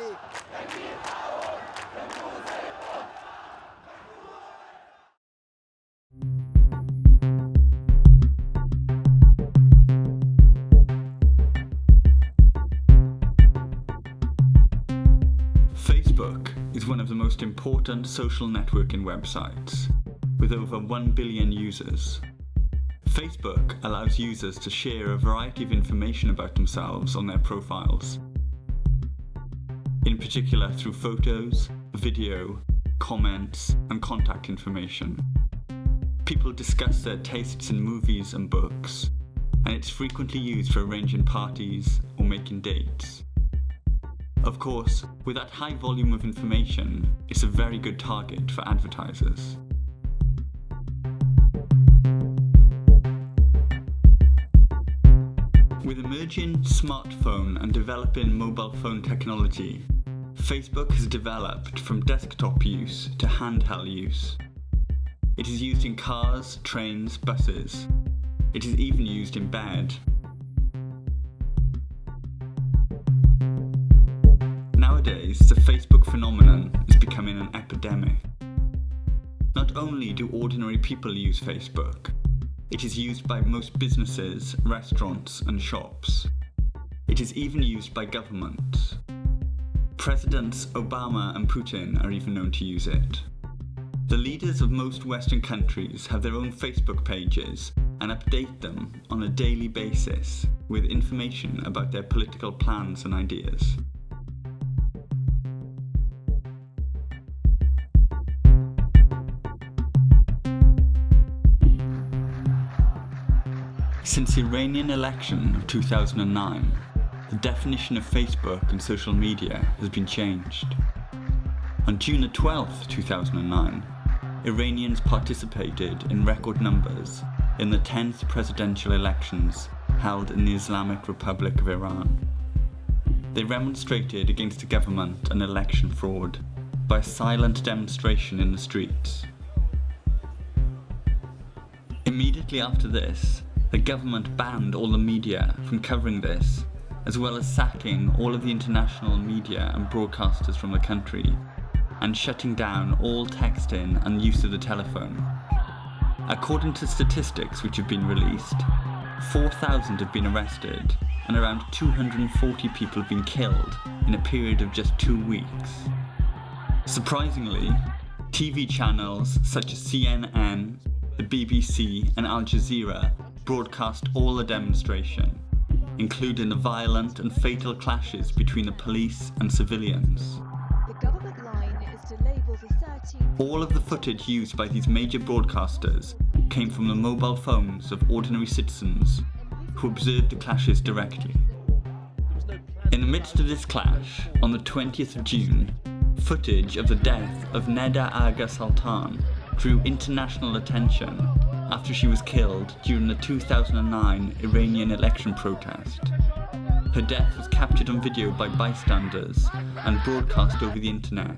Facebook is one of the most important social networking websites, with over 1 billion users. Facebook allows users to share a variety of information about themselves on their profiles, in particular through photos, video, comments, and contact information. People discuss their tastes in movies and books, and it's frequently used for arranging parties or making dates. Of course, with that high volume of information, it's a very good target for advertisers. With emerging smartphone and developing mobile phone technology, Facebook has developed from desktop use to handheld use. It is used in cars, trains, buses. It is even used in bed. Nowadays, the Facebook phenomenon is becoming an epidemic. Not only do ordinary people use Facebook, it is used by most businesses, restaurants, and shops. It is even used by governments. Presidents Obama and Putin are even known to use it. The leaders of most Western countries have their own Facebook pages and update them on a daily basis with information about their political plans and ideas. Since the Iranian election of 2009, the definition of Facebook and social media has been changed. On June 12, 2009, Iranians participated in record numbers in the 10th presidential elections held in the Islamic Republic of Iran. They demonstrated against the government and election fraud by a silent demonstration in the streets. Immediately after this, the government banned all the media from covering this, as well as sacking all of the international media and broadcasters from the country, and shutting down all texting and use of the telephone. According to statistics which have been released, 4,000 have been arrested, and around 240 people have been killed in a period of just 2 weeks. Surprisingly, TV channels such as CNN, the BBC, and Al Jazeera broadcast all the demonstration, including the violent and fatal clashes between the police and civilians. The government line is to label the 13... All of the footage used by these major broadcasters came from the mobile phones of ordinary citizens who observed the clashes directly. In the midst of this clash, on the 20th of June, footage of the death of Neda Aga Sultan drew international attention after she was killed during the 2009 Iranian election protest. Her death was captured on video by bystanders and broadcast over the internet.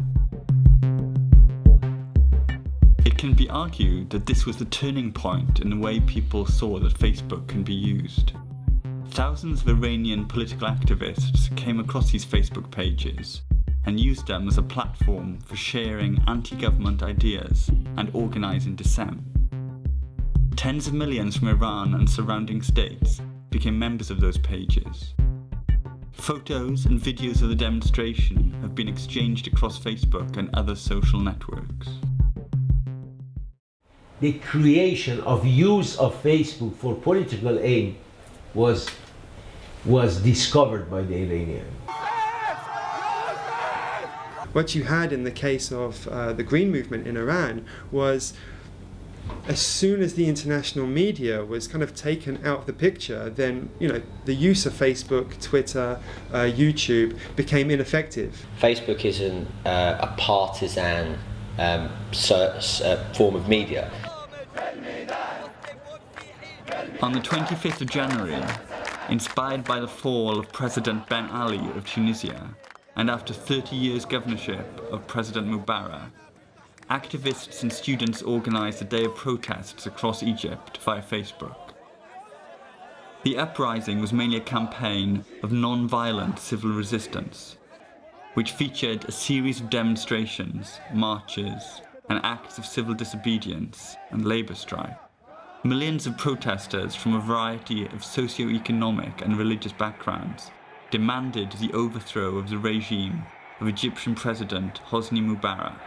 It can be argued that this was the turning point in the way people saw that Facebook can be used. Thousands of Iranian political activists came across these Facebook pages and used them as a platform for sharing anti-government ideas and organising dissent. Tens of millions from Iran and surrounding states became members of those pages. Photos and videos of the demonstration have been exchanged across Facebook and other social networks. The creation of use of Facebook for political aim was discovered by the Iranians. What you had in the case of the Green Movement in Iran was, as soon as the international media was kind of taken out of the picture, then the use of Facebook, Twitter, YouTube became ineffective. Facebook isn't a partisan form of media. On the 25th of January, inspired by the fall of President Ben Ali of Tunisia, and after 30 years governorship of President Mubarak, activists and students organised a day of protests across Egypt via Facebook. The uprising was mainly a campaign of non-violent civil resistance. which featured a series of demonstrations, marches, and acts of civil disobedience and labour strike. Millions of protesters from a variety of socio-economic and religious backgrounds demanded the overthrow of the regime of Egyptian President Hosni Mubarak.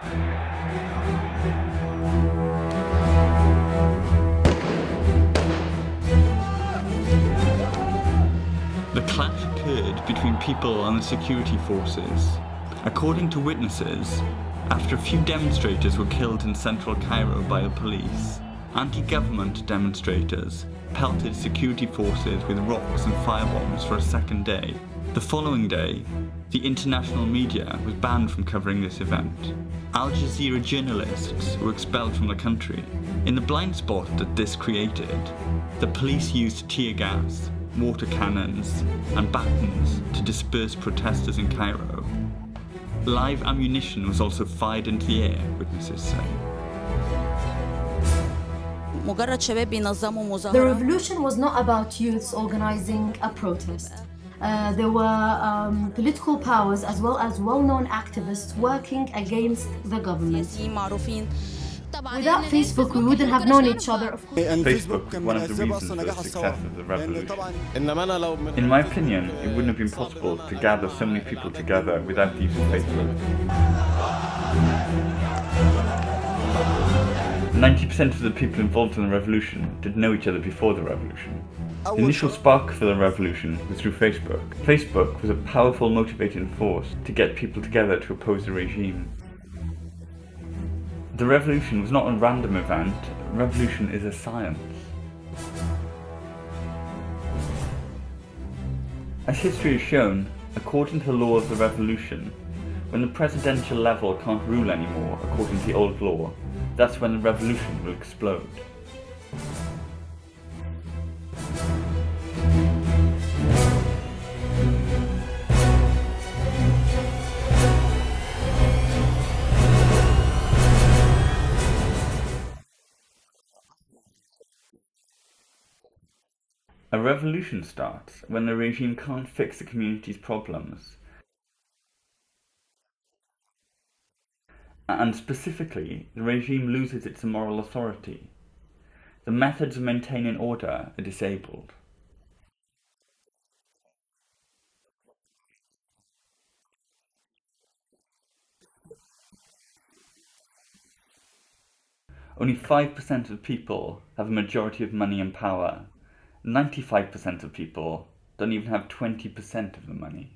The clash occurred between people and the security forces. According to witnesses, after a few demonstrators were killed in central Cairo by the police, anti-government demonstrators pelted security forces with rocks and firebombs for a second day. The following day, the international media was banned from covering this event. Al Jazeera journalists were expelled from the country. In the blind spot that this created, the police used tear gas, water cannons, and batons to disperse protesters in Cairo. Live ammunition was also fired into the air, witnesses say. The revolution was not about youths organizing a protest. There were political powers as well as well-known activists working against the government. Without Facebook, we wouldn't have known each other. Of course. Facebook was one of the reasons for the success of the revolution. In my opinion, it wouldn't have been possible to gather so many people together without the use of Facebook. 90% of the people involved in the revolution didn't know each other before the revolution. The initial spark for the revolution was through Facebook. Facebook was a powerful motivating force to get people together to oppose the regime. The revolution was not a random event. Revolution is a science. As history has shown, according to the law of the revolution, when the presidential level can't rule anymore according to the old law, that's when the revolution will explode. A revolution starts when the regime can't fix the community's problems. And specifically, the regime loses its moral authority. The methods of maintaining order are disabled. Only 5% of people have a majority of money and power. 95% of people don't even have 20% of the money.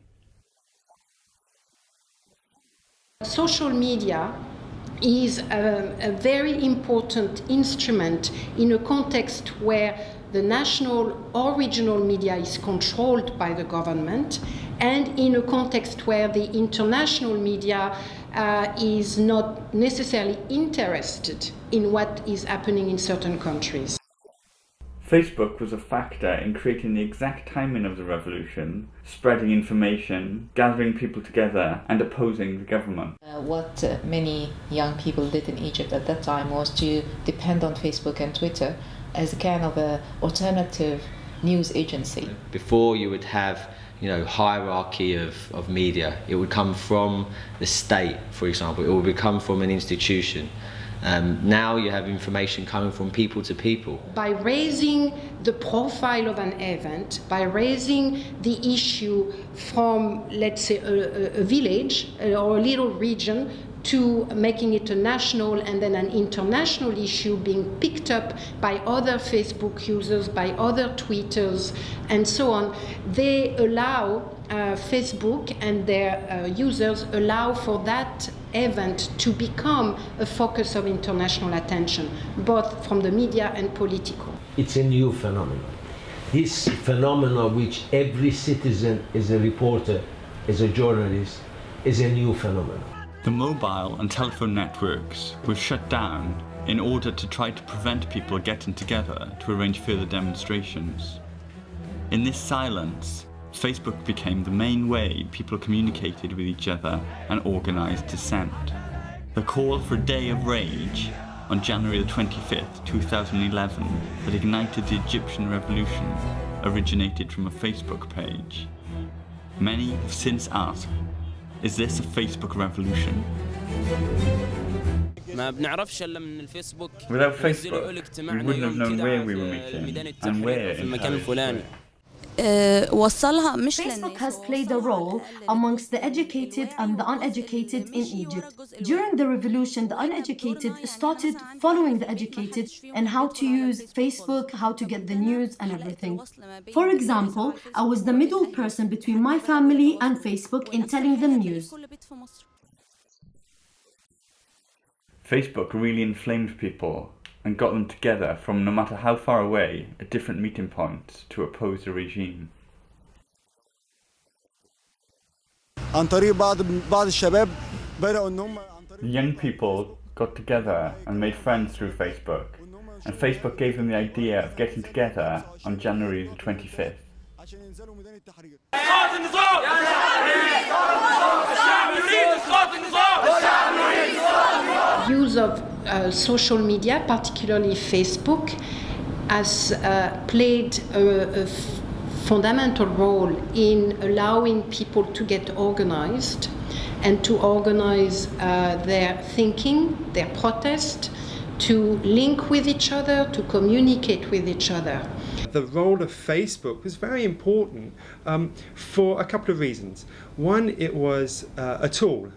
Social media is a very important instrument in a context where the national or regional media is controlled by the government, and in a context where the international media is not necessarily interested in what is happening in certain countries. Facebook was a factor in creating the exact timing of the revolution, spreading information, gathering people together, and opposing the government. What many young people did in Egypt at that time was to depend on Facebook and Twitter as a kind of an alternative news agency. Before you would have, hierarchy of media. It would come from the state, for example. It would come from an institution. Now you have information coming from people to people. By raising the profile of an event, by raising the issue from, let's say, a village or a little region to making it a national and then an international issue being picked up by other Facebook users, by other Twitters, and so on, they allow Facebook and their users allow for that event to become a focus of international attention, both from the media and political. It's a new phenomenon. This phenomenon, which every citizen is a reporter, is a journalist, is a new phenomenon. The mobile and telephone networks were shut down in order to try to prevent people getting together to arrange further demonstrations. In this silence, Facebook became the main way people communicated with each other and organised dissent. The call for a day of rage on January 25th, 2011, that ignited the Egyptian revolution originated from a Facebook page. Many have since asked, Is this a Facebook revolution? Without Facebook, we wouldn't have known where we were meeting and where in Paris. Facebook has played a role amongst the educated and the uneducated in Egypt. During the revolution, the uneducated started following the educated and how to use Facebook, how to get the news and everything. For example, I was the middle person between my family and Facebook in telling them news. Facebook really inflamed people and got them together from no matter how far away at different meeting points to oppose the regime. The young people got together and made friends through Facebook, and Facebook gave them the idea of getting together on January the 25th. Use of social media, particularly Facebook, has played a fundamental role in allowing people to get organized and to organize their thinking, their protest, to link with each other, to communicate with each other. The role of Facebook was very important for a couple of reasons. One, it was a tool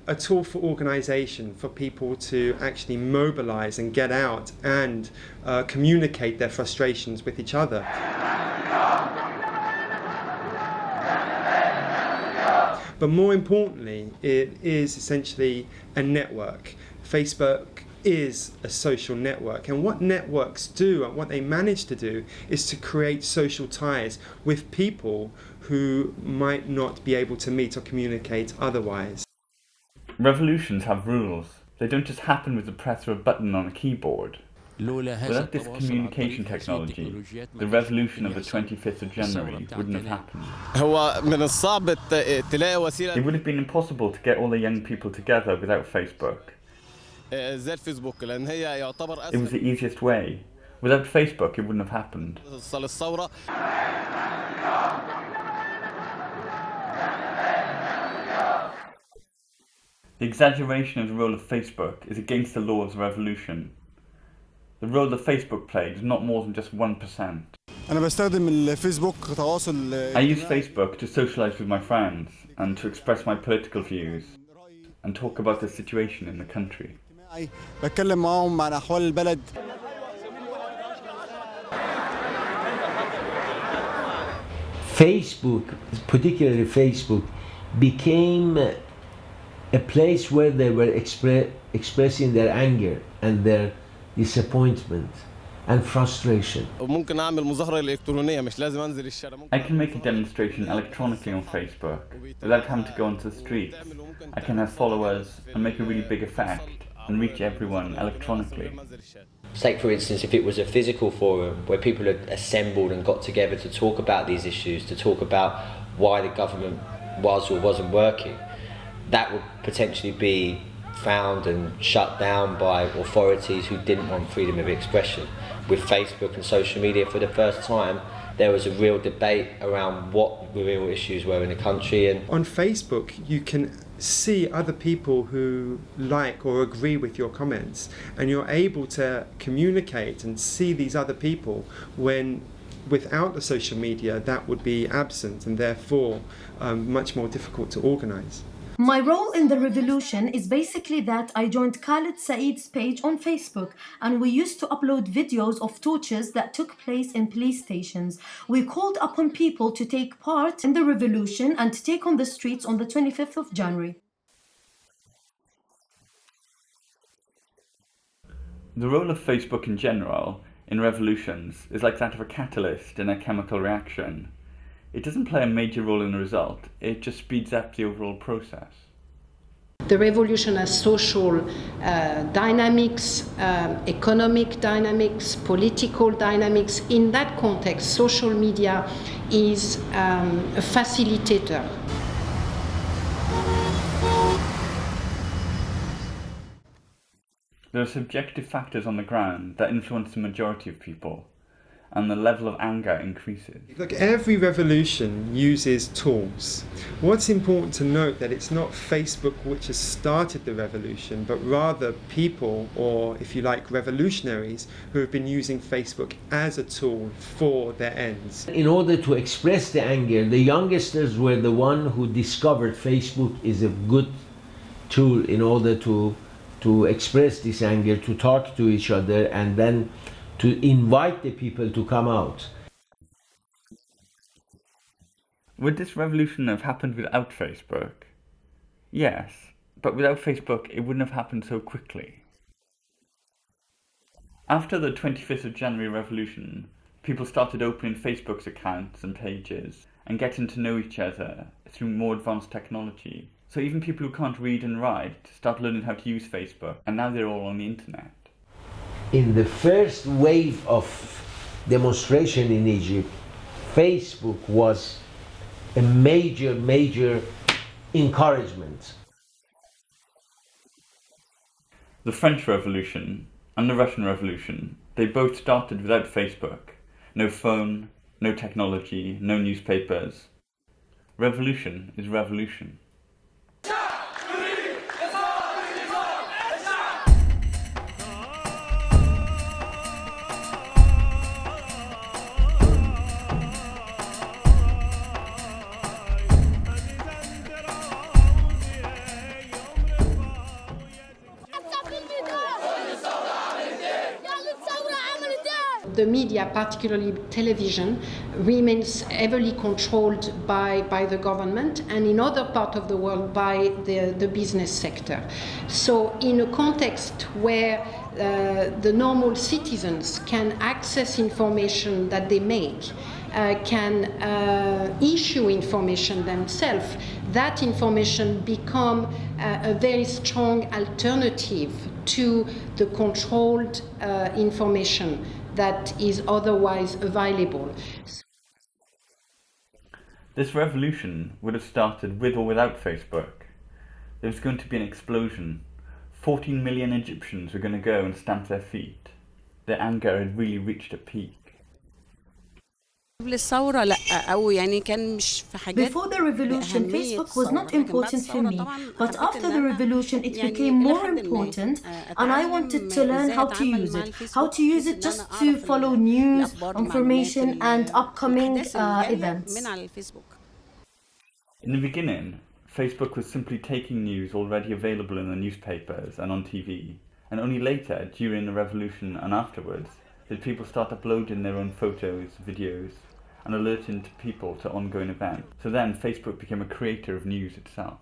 for organization, for people to actually mobilize and get out and communicate their frustrations with each other. But more importantly, it is essentially a network. Facebook is a social network, and what networks do and what they manage to do is to create social ties with people who might not be able to meet or communicate otherwise. Revolutions have rules. They don't just happen with the press of a button on a keyboard. Without this communication technology, the revolution of the 25th of January wouldn't have happened. It would have been impossible to get all the young people together without Facebook. It was the easiest way. Without Facebook, it wouldn't have happened. The exaggeration of the role of Facebook is against the law of the revolution. The role that Facebook played is not more than just 1%. I use Facebook to socialize with my friends and to express my political views and talk about the situation in the country. Facebook, particularly Facebook, became a place where they were expressing their anger and their disappointment and frustration. I can make a demonstration electronically on Facebook without having to go onto the streets. I can have followers and make a really big effect and reach everyone electronically. Take for instance, if it was a physical forum where people had assembled and got together to talk about these issues, to talk about why the government was or wasn't working, that would potentially be found and shut down by authorities who didn't want freedom of expression. With Facebook and social media, for the first time, there was a real debate around what the real issues were in the country. And on Facebook, you can see other people who like or agree with your comments, and you're able to communicate and see these other people when without the social media that would be absent and therefore much more difficult to organize. My role in the revolution is basically that I joined Khalid Saeed's page on Facebook, and we used to upload videos of tortures that took place in police stations. We called upon people to take part in the revolution and to take on the streets on the 25th of January. The role of Facebook in general in revolutions is like that of a catalyst in a chemical reaction. It doesn't play a major role in the result, it just speeds up the overall process. The revolution has social dynamics, economic dynamics, political dynamics. In that context, social media is a facilitator. There are subjective factors on the ground that influence the majority of people, and the level of anger increases. Look, every revolution uses tools. What's important to note that it's not Facebook which has started the revolution, but rather people, or if you like, revolutionaries, who have been using Facebook as a tool for their ends. In order to express the anger, the youngsters were the one who discovered Facebook is a good tool in order to express this anger, to talk to each other, and then to invite the people to come out. Would this revolution have happened without Facebook? Yes, but without Facebook it wouldn't have happened so quickly. After the 25th of January revolution, people started opening Facebook's accounts and pages and getting to know each other through more advanced technology. So even people who can't read and write start learning how to use Facebook, and now they're all on the internet. In the first wave of demonstration in Egypt, Facebook was a major encouragement. The French Revolution and the Russian Revolution, they both started without Facebook. No phone, no technology, no newspapers. Revolution is revolution. The media, particularly television, remains heavily controlled by the government, and in other parts of the world by the business sector. So in a context where the normal citizens can access information that they make, can issue information themselves, that information become a very strong alternative to the controlled information that is otherwise available. This revolution would have started with or without Facebook. There was going to be an explosion. 14 million Egyptians were going to go and stamp their feet. Their anger had really reached a peak. Before the revolution, Facebook was not important for me, but after the revolution it became more important, and I wanted to learn how to use it just to follow news, information and upcoming events. In the beginning, Facebook was simply taking news already available in the newspapers and on TV, and only later, during the revolution and afterwards, did people start uploading their own photos, videos, and alerting people to ongoing events. So then Facebook became a creator of news itself.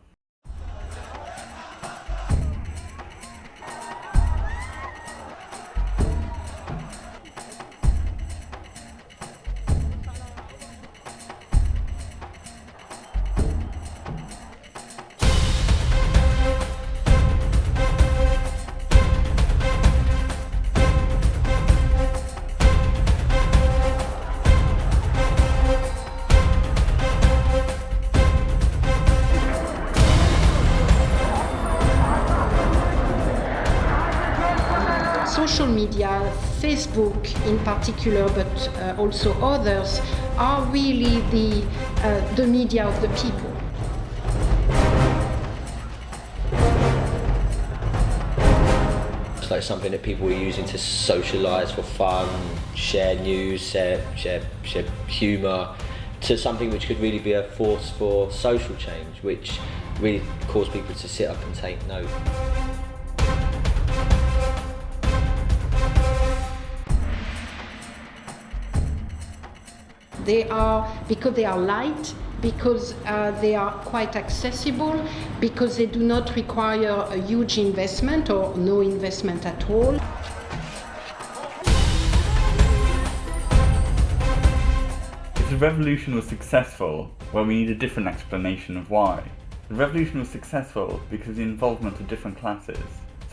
Social media, Facebook in particular, but also others, are really the media of the people. It's like something that people were using to socialise for fun, share news, share humour, to something which could really be a force for social change, which really caused people to sit up and take note. They are, because they are light, because they are quite accessible, because they do not require a huge investment or no investment at all. If the revolution was successful, well, we need a different explanation of why. The revolution was successful because of the involvement of different classes.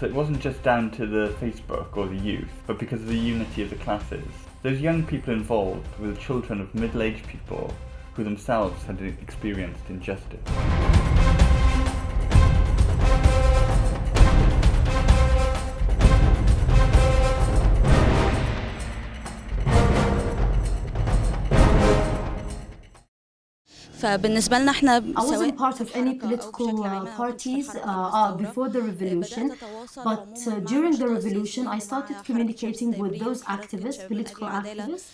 So it wasn't just down to the Facebook or the youth, but because of the unity of the classes. Those young people involved were the children of middle-aged people who themselves had experienced injustice. فبالنسبة لنا احنا I wasn't part of any political parties before the revolution, but during the revolution I started communicating with those activists, political activists,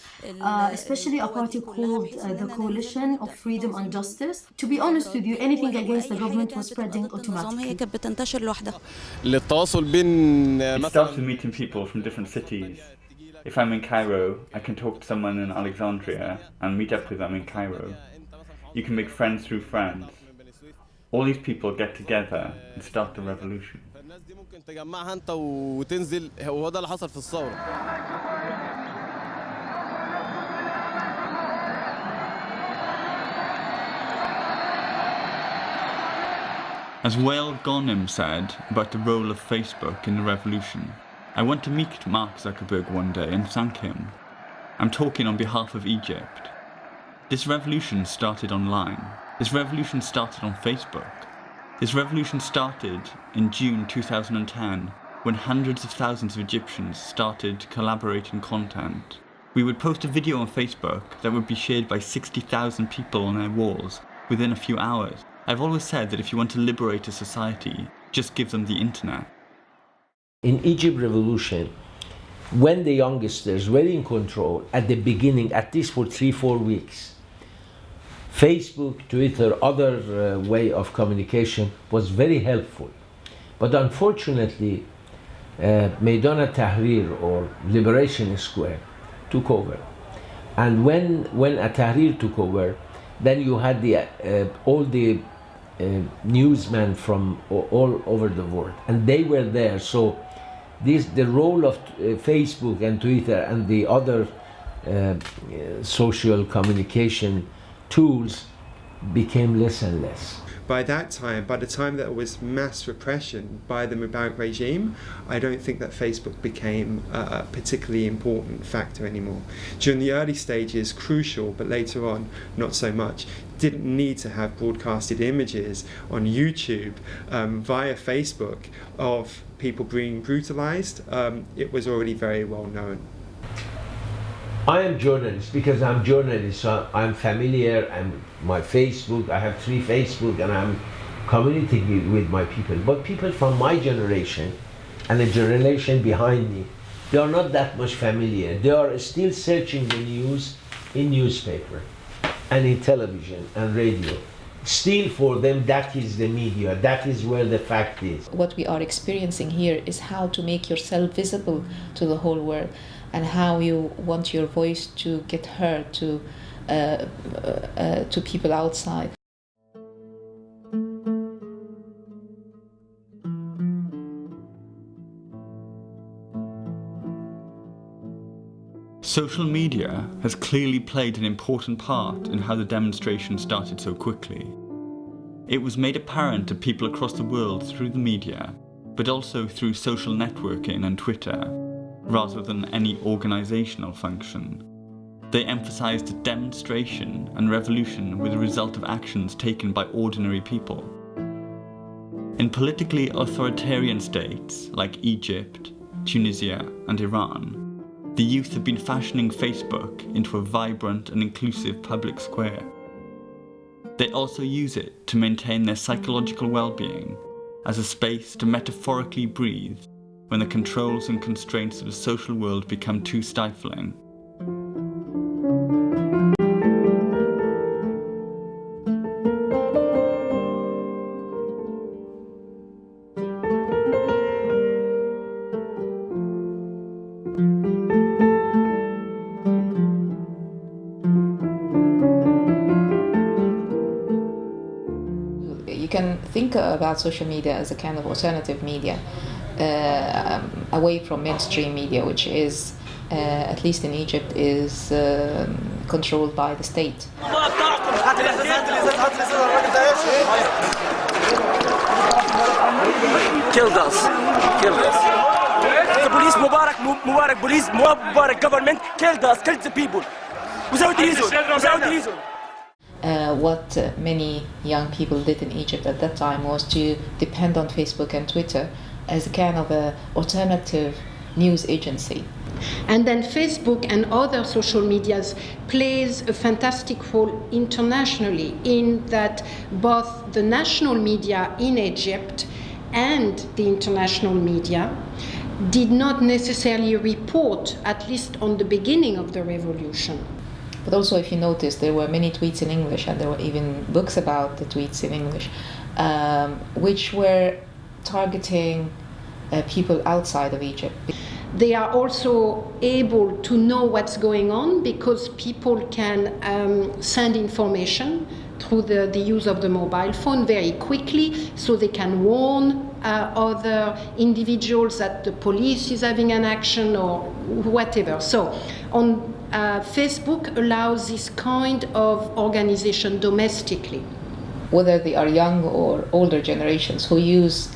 especially a party called the Coalition of Freedom and Justice. To be honest with you, anything against the government was spreading automatically. هي كانت بتنتشر لوحدها. للتواصل بين It starts with meeting people from different cities. If I'm in Cairo, I can talk to someone in Alexandria and meet up with them in Cairo. You can make friends through friends. All these people get together and start the revolution. الناس دي ممكن تجمعها انت وتنزل وهو ده اللي حصل في الثورة. As Barghandan said about the role of Facebook in the revolution, I want to meet Mark Zuckerberg one day and thank him. I'm talking on behalf of Egypt. This revolution started online. This revolution started on Facebook. This revolution started in June 2010 when hundreds of thousands of Egyptians started collaborating content. We would post a video on Facebook that would be shared by 60,000 people on their walls within a few hours. I've always said that if you want to liberate a society, just give them the internet. In Egypt revolution, when the youngsters were in control at the beginning, at least for 3-4 weeks, Facebook, Twitter, other way of communication was very helpful. But unfortunately, Maidan al-Tahrir or Liberation Square took over. And when Tahrir took over, then you had all the newsmen from all over the world, and they were there. So the role of Facebook and Twitter and the other social communication tools became less and less. By that time, by the time that there was mass repression by the Mubarak regime, I don't think that Facebook became a particularly important factor anymore. During the early stages, crucial, but later on, not so much. Didn't need to have broadcasted images on YouTube via Facebook of people being brutalized. It was already very well known. I am journalist because I'm journalist, so I'm familiar, and my Facebook, I have 3 Facebook, and I'm communicating with my people. But people from my generation and the generation behind me, they are not that much familiar. They are still searching the news in newspaper and in television and radio. Still for them, that is the media, that is where the fact is. What we are experiencing here is how to make yourself visible to the whole world, and how you want your voice to get heard to people outside. Social media has clearly played an important part in how the demonstration started so quickly. It was made apparent to people across the world through the media, but also through social networking and Twitter, rather than any organisational function. They emphasised demonstration and revolution were the result of actions taken by ordinary people. In politically authoritarian states like Egypt, Tunisia and Iran, the youth have been fashioning Facebook into a vibrant and inclusive public square. They also use it to maintain their psychological well-being as a space to metaphorically breathe when the controls and constraints of the social world become too stifling. You can think about social media as a kind of alternative media, away from mainstream media, which is, at least in Egypt, is controlled by the state. Killed us. The police, Mubarak police, Mubarak government killed us, killed the people. Without reason. What many young people did in Egypt at that time was to depend on Facebook and Twitter as a kind of a alternative news agency. And then Facebook and other social medias plays a fantastic role internationally in that both the national media in Egypt and the international media did not necessarily report, at least on the beginning of the revolution. But also, if you notice, there were many tweets in English, and there were even books about the tweets in English, which were targeting people outside of Egypt. They are also able to know what's going on because people can send information through the use of the mobile phone very quickly, so they can warn other individuals that the police is having an action or whatever. So on Facebook allows this kind of organization domestically. Whether they are young or older generations who used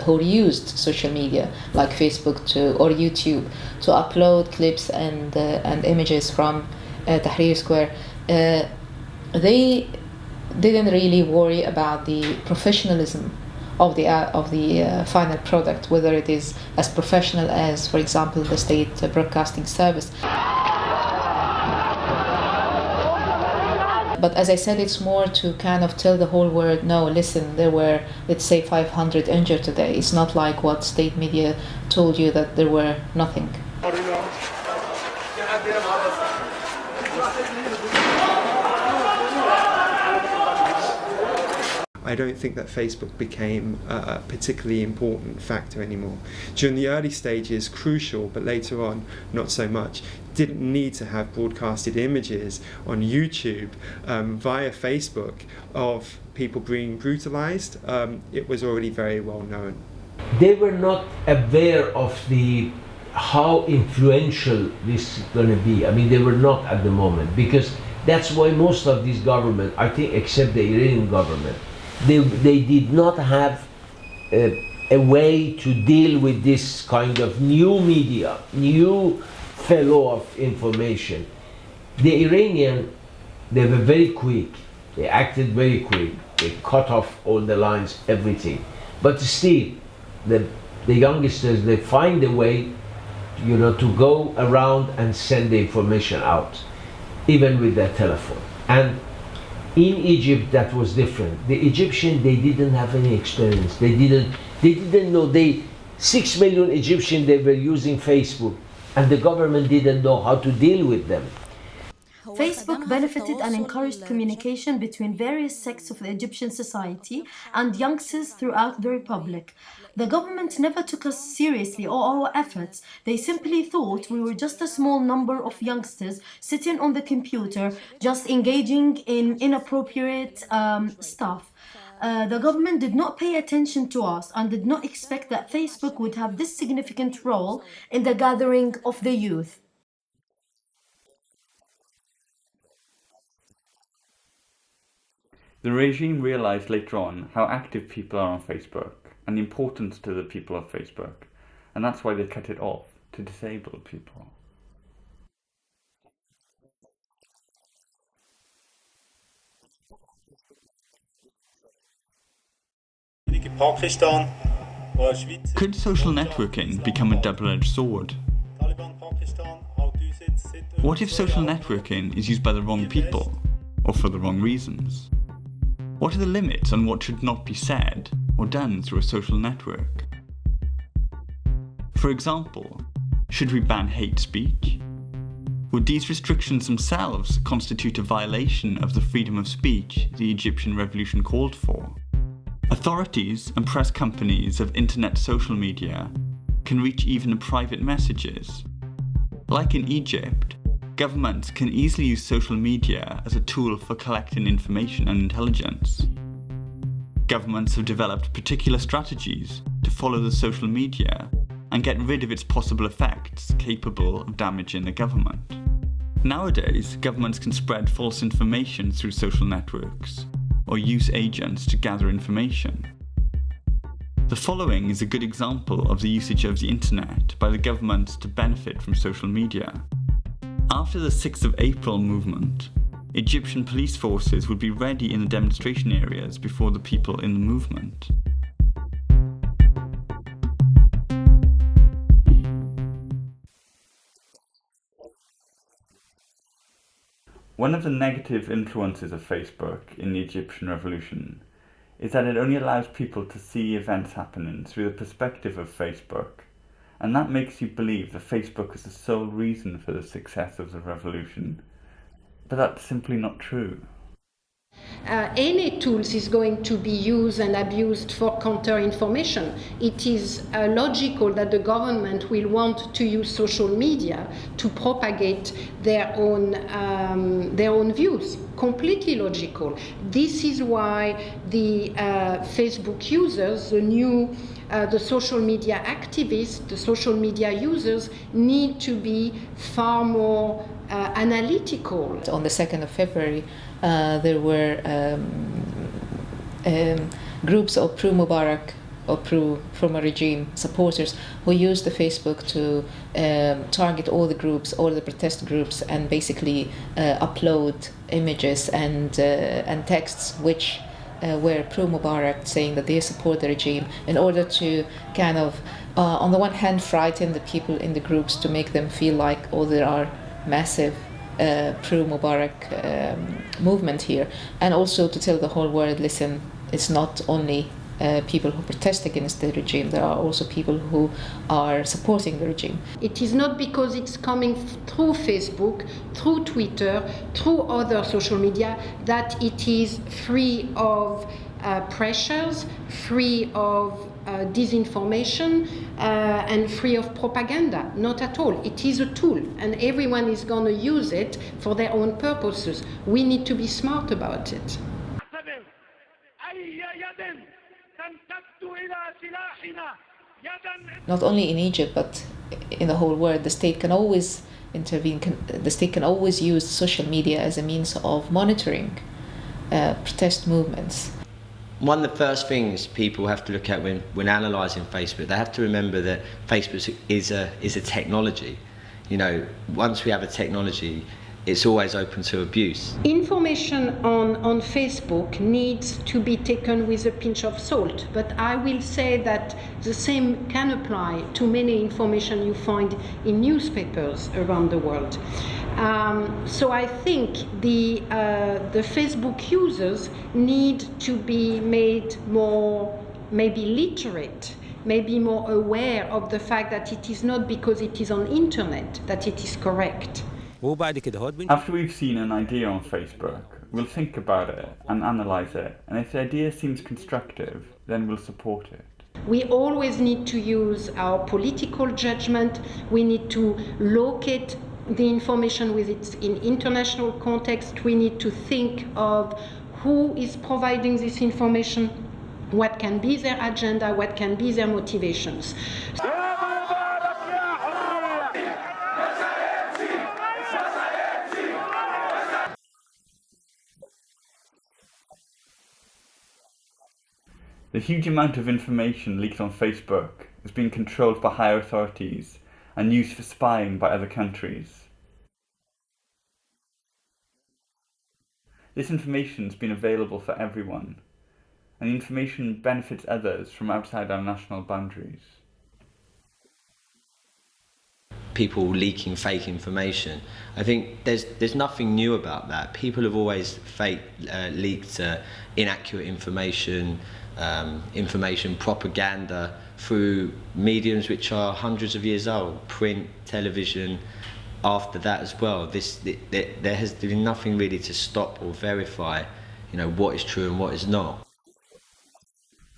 social media like Facebook or YouTube to upload clips and images from Tahrir Square, they didn't really worry about the professionalism of the final product, whether it is as professional as, for example, the state broadcasting service. But as I said, it's more to kind of tell the whole world, no, listen, there were, let's say, 500 injured today. It's not like what state media told you that there were nothing. I don't think that Facebook became a particularly important factor anymore. During the early stages, crucial, but later on, not so much. Didn't need to have broadcasted images on YouTube via Facebook of people being brutalized. It was already very well known. They were not aware of how influential this is going to be. I mean, they were not at the moment, because that's why most of these governments, I think, except the Iranian government, they did not have a way to deal with this kind of new media, new flow of information. The Iranian, they were very quick. They acted very quick. They cut off all the lines, everything. But still, the youngsters, they find a way, to go around and send the information out, even with their telephone. And in Egypt, that was different. The Egyptians, they didn't have any experience. They didn't know. 6 million Egyptians, they were using Facebook, and the government didn't know how to deal with them. Facebook benefited and encouraged communication between various sects of the Egyptian society and youngsters throughout the Republic. The government never took us seriously or our efforts. They simply thought we were just a small number of youngsters sitting on the computer, just engaging in inappropriate stuff. The government did not pay attention to us and did not expect that Facebook would have this significant role in the gathering of the youth. The regime realised later on how active people are on Facebook and the importance to the people of Facebook, and that's why they cut it off, to disable people. Could social networking become a double-edged sword? What if social networking is used by the wrong people, or for the wrong reasons? What are the limits on what should not be said or done through a social network? For example, should we ban hate speech? Would these restrictions themselves constitute a violation of the freedom of speech the Egyptian revolution called for? Authorities and press companies of internet social media can reach even private messages. Like in Egypt, governments can easily use social media as a tool for collecting information and intelligence. Governments have developed particular strategies to follow the social media and get rid of its possible effects capable of damaging the government. Nowadays, governments can spread false information through social networks or use agents to gather information. The following is a good example of the usage of the internet by the governments to benefit from social media. After the 6th of April movement, Egyptian police forces would be ready in the demonstration areas before the people in the movement. One of the negative influences of Facebook in the Egyptian revolution is that it only allows people to see events happening through the perspective of Facebook, and that makes you believe that Facebook is the sole reason for the success of the revolution. But that's simply not true. Any tools is going to be used and abused for counter-information. It is logical that the government will want to use social media to propagate their own views. Completely logical. This is why the Facebook users, the social media activists, the social media users need to be far more analytical. On the 2nd of February, there were groups of pro-Mubarak or pro-former regime supporters who used the Facebook to target all the groups, all the protest groups, and basically upload images and texts which were pro-Mubarak, saying that they support the regime, in order to kind of, on the one hand, frighten the people in the groups to make them feel like, oh, there are massive pro-Mubarak movement here, and also to tell the whole world, listen, it's not only people who protest against the regime, there are also people who are supporting the regime. It is not because it's coming through Facebook, through Twitter, through other social media that it is free of pressures, free of disinformation, and free of propaganda. Not at all. It is a tool, and everyone is going to use it for their own purposes. We need to be smart about it. Not only in Egypt, but in the whole world, the state can always intervene. The state can always use social media as a means of monitoring protest movements. One of the first things people have to look at when analysing Facebook, they have to remember that Facebook is a technology. You know, once we have a technology, it's always open to abuse. Information on Facebook needs to be taken with a pinch of salt, but I will say that the same can apply to many information you find in newspapers around the world. So I think the Facebook users need to be made more, maybe literate, maybe more aware of the fact that it is not because it is on internet that it is correct. After we've seen an idea on Facebook, we'll think about it and analyse it, and if the idea seems constructive, then we'll support it. We always need to use our political judgment. We need to locate the information with its in international context. We need to think of who is providing this information, what can be their agenda, what can be their motivations. The huge amount of information leaked on Facebook is being controlled by higher authorities and used for spying by other countries. This information has been available for everyone, and the information benefits others from outside our national boundaries. People leaking fake information. I think there's nothing new about that. People have always leaked inaccurate information, information propaganda through mediums which are hundreds of years old, print, television. After that as well, there has been nothing really to stop or verify, what is true and what is not.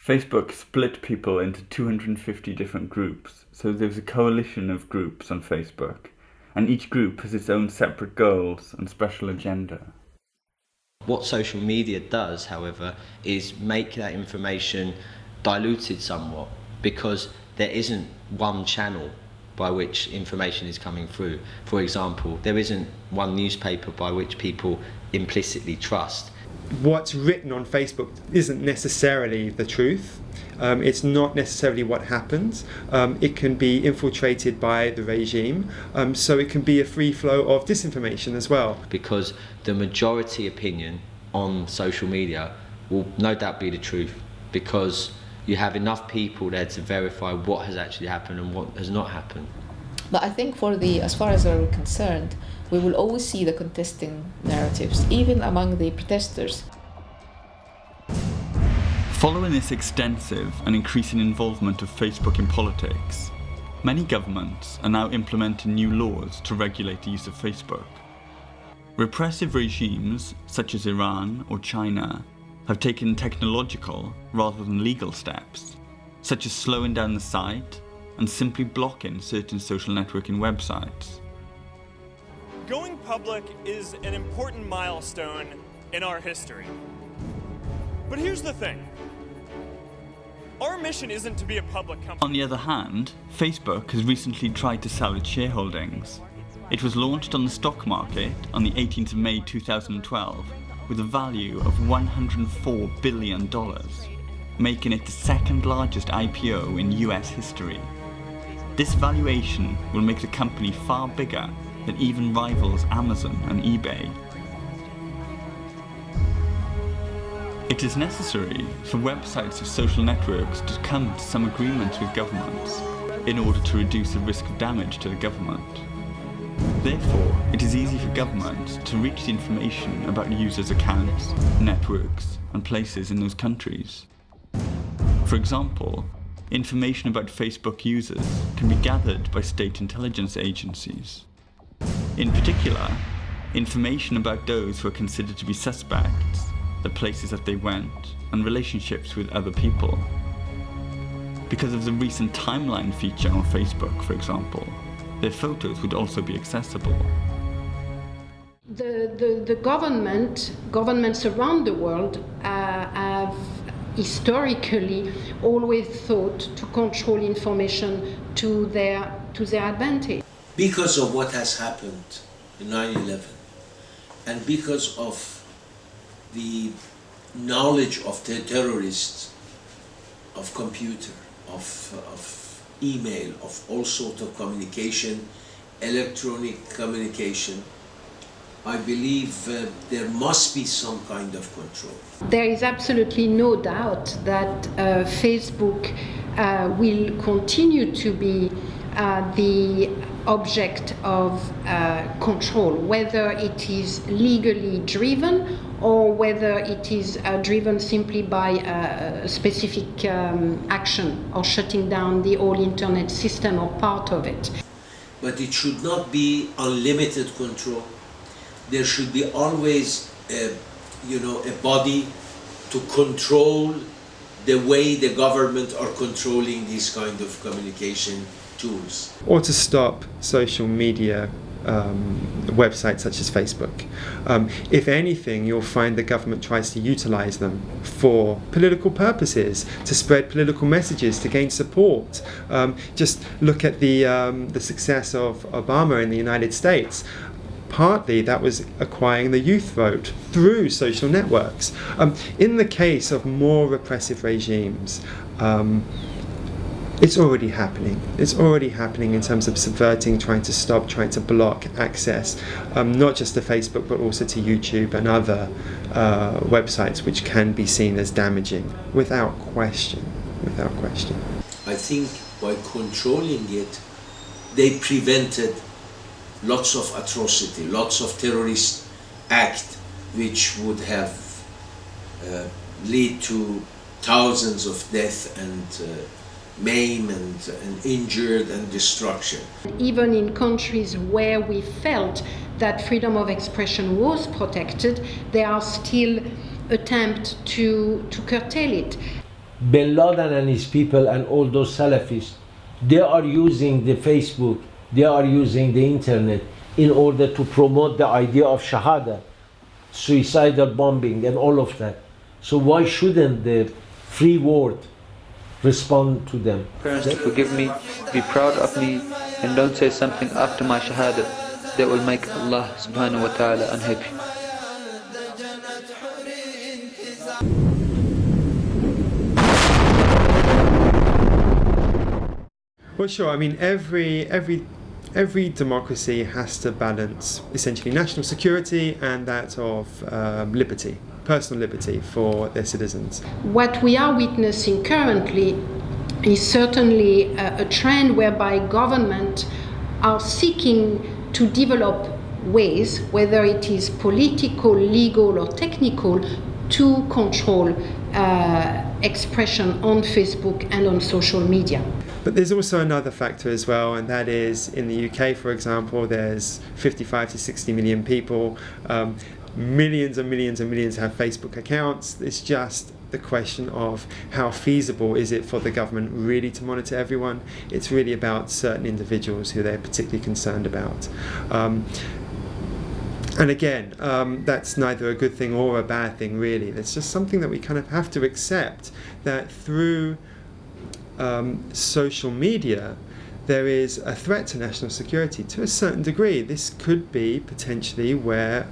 Facebook split people into 250 different groups, so there's a coalition of groups on Facebook, and each group has its own separate goals and special agenda. What social media does, however, is make that information diluted somewhat, because there isn't one channel by which information is coming through. For example, there isn't one newspaper by which people implicitly trust. What's written on Facebook isn't necessarily the truth. It's not necessarily what happens. It can be infiltrated by the regime, so it can be a free flow of disinformation as well. Because the majority opinion on social media will no doubt be the truth, because you have enough people there to verify what has actually happened and what has not happened. But I think as far as we're concerned, we will always see the contesting narratives, even among the protesters. Following this extensive and increasing involvement of Facebook in politics, many governments are now implementing new laws to regulate the use of Facebook. Repressive regimes such as Iran or China have taken technological rather than legal steps, such as slowing down the site and simply blocking certain social networking websites. Going public is an important milestone in our history. But here's the thing. Our mission isn't to be a public company. On the other hand, Facebook has recently tried to sell its shareholdings. It was launched on the stock market on the 18th of May 2012 with a value of $104 billion, making it the second largest IPO in US history. This valuation will make the company far bigger than even rivals Amazon and eBay. It is necessary for websites of social networks to come to some agreements with governments in order to reduce the risk of damage to the government. Therefore, it is easy for governments to reach the information about users' accounts, networks, and places in those countries. For example, information about Facebook users can be gathered by state intelligence agencies. In particular, information about those who are considered to be suspects, the places that they went, and relationships with other people. Because of the recent timeline feature on Facebook, for example, their photos would also be accessible. The governments around the world have historically always thought to control information to their advantage. Because of what has happened in 9/11, and because of the knowledge of the terrorists, of computer, of email, of all sorts of communication, electronic communication, I believe there must be some kind of control. There is absolutely no doubt that Facebook will continue to be the object of control, whether it is legally driven or whether it is driven simply by a specific action or shutting down the whole internet system or part of it. But it should not be unlimited control. There should be always a body to control the way the government are controlling these kind of communication tools. Or to stop social media websites such as Facebook. If anything, you'll find the government tries to utilize them for political purposes, to spread political messages, to gain support. Just look at the success of Obama in the United States. Partly that was acquiring the youth vote through social networks. In the case of more repressive regimes, it's already happening. It's already happening in terms of subverting, trying to stop, trying to block access, not just to Facebook, but also to YouTube and other websites which can be seen as damaging, without question. Without question. I think by controlling it, they prevented lots of atrocity, lots of terrorist acts which would have lead to thousands of deaths and maim and injured and destruction. Even in countries where we felt that freedom of expression was protected, there are still attempts to curtail it. Bin Laden and his people and all those Salafists, they are using the Facebook, they are using the internet in order to promote the idea of shahada, suicidal bombing and all of that. So why shouldn't the free world respond to them? Parents, forgive me, be proud of me, and don't say something after my shahada that will make Allah subhanahu wa ta'ala unhappy. Well, sure. I mean, every democracy has to balance essentially national security and that of liberty, personal liberty for their citizens. What we are witnessing currently is certainly a trend whereby governments are seeking to develop ways, whether it is political, legal, or technical, to control expression on Facebook and on social media. But there's also another factor as well, and that is in the UK, for example, there's 55 to 60 million people. Millions and millions and millions have Facebook accounts. It's just the question of how feasible is it for the government really to monitor everyone. It's really about certain individuals who they're particularly concerned about. And again, that's neither a good thing or a bad thing, really. It's just something that we kind of have to accept, that through social media, there is a threat to national security to a certain degree. This could be potentially where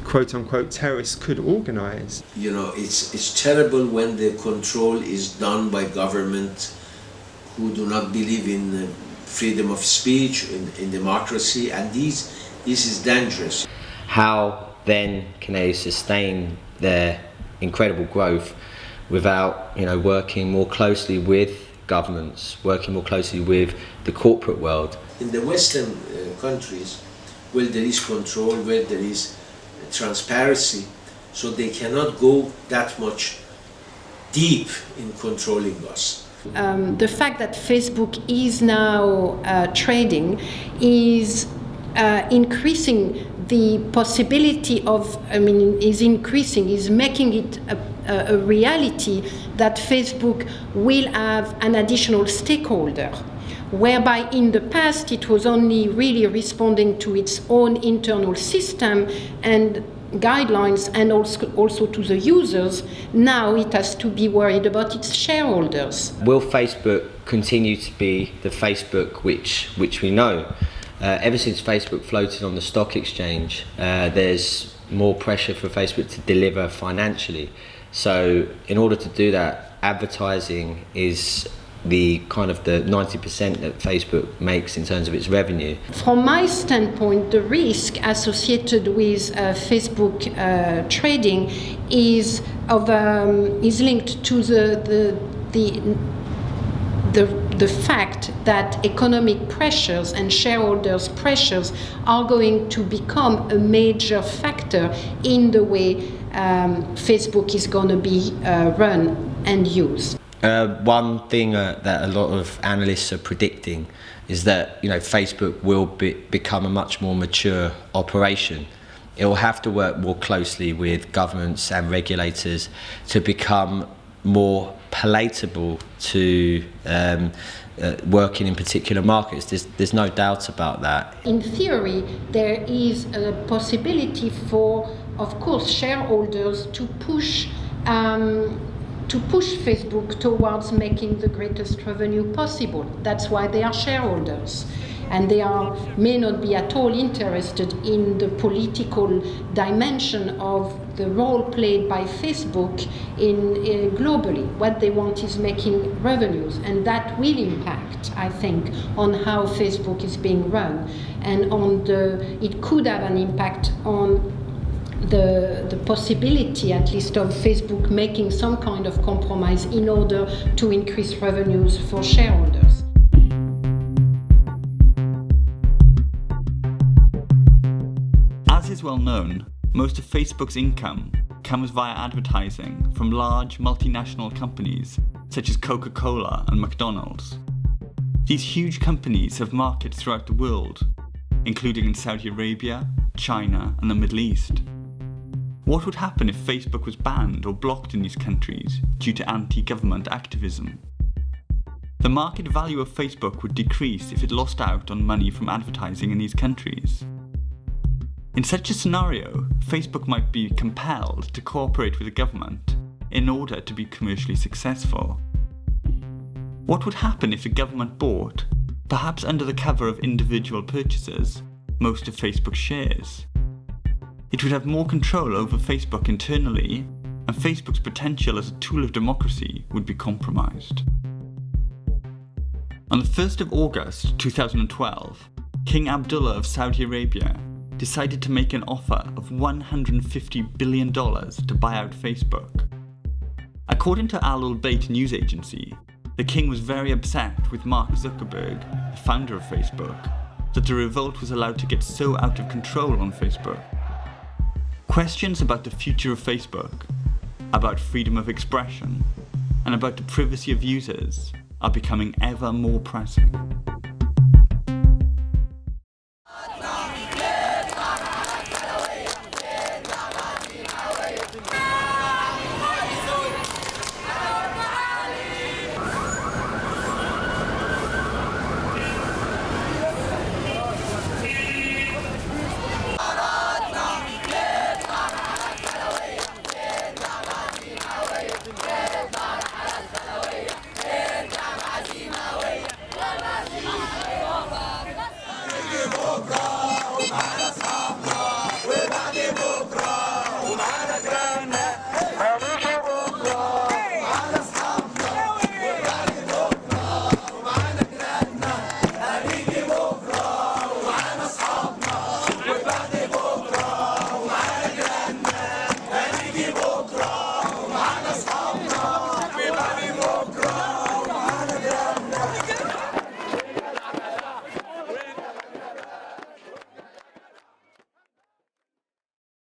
quote-unquote terrorists could organize. You know, it's terrible when the control is done by government who do not believe in freedom of speech, in democracy, and this is dangerous. How then can they sustain their incredible growth without, working more closely with governments, working more closely with the corporate world? In the Western countries, where there is control, where there is transparency, so they cannot go that much deep in controlling us. The fact that Facebook is now trading is increasing the possibility of, is making it a reality that Facebook will have an additional stakeholder, whereby in the past it was only really responding to its own internal system and guidelines and also to the users. Now it has to be worried about its shareholders. Will Facebook continue to be the Facebook which we know? Ever since Facebook floated on the stock exchange, there's more pressure for Facebook to deliver financially. So in order to do that, advertising is the 90% that Facebook makes in terms of its revenue. From my standpoint, the risk associated with Facebook trading is linked to the fact that economic pressures and shareholders' pressures are going to become a major factor in the way Facebook is going to be run and used. One thing that a lot of analysts are predicting is that Facebook will become a much more mature operation. It will have to work more closely with governments and regulators to become more palatable to working in particular markets. There's no doubt about that. In theory, there is a possibility for, of course, shareholders to push Facebook towards making the greatest revenue possible. That's why they are shareholders. And they may not be at all interested in the political dimension of the role played by Facebook in globally. What they want is making revenues, and that will impact, I think, on how Facebook is being run, and it could have an impact on the possibility, at least, of Facebook making some kind of compromise in order to increase revenues for shareholders. As is well known, most of Facebook's income comes via advertising from large multinational companies such as Coca-Cola and McDonald's. These huge companies have markets throughout the world, including in Saudi Arabia, China, and the Middle East. What would happen if Facebook was banned or blocked in these countries due to anti-government activism? The market value of Facebook would decrease if it lost out on money from advertising in these countries. In such a scenario, Facebook might be compelled to cooperate with the government in order to be commercially successful. What would happen if the government bought, perhaps under the cover of individual purchases, most of Facebook's shares? It would have more control over Facebook internally, and Facebook's potential as a tool of democracy would be compromised. On the 1st of August 2012, King Abdullah of Saudi Arabia decided to make an offer of $150 billion to buy out Facebook. According to Al Bayt news agency, the king was very upset with Mark Zuckerberg, the founder of Facebook, that the revolt was allowed to get so out of control on Facebook. Questions about the future of Facebook, about freedom of expression, and about the privacy of users are becoming ever more pressing.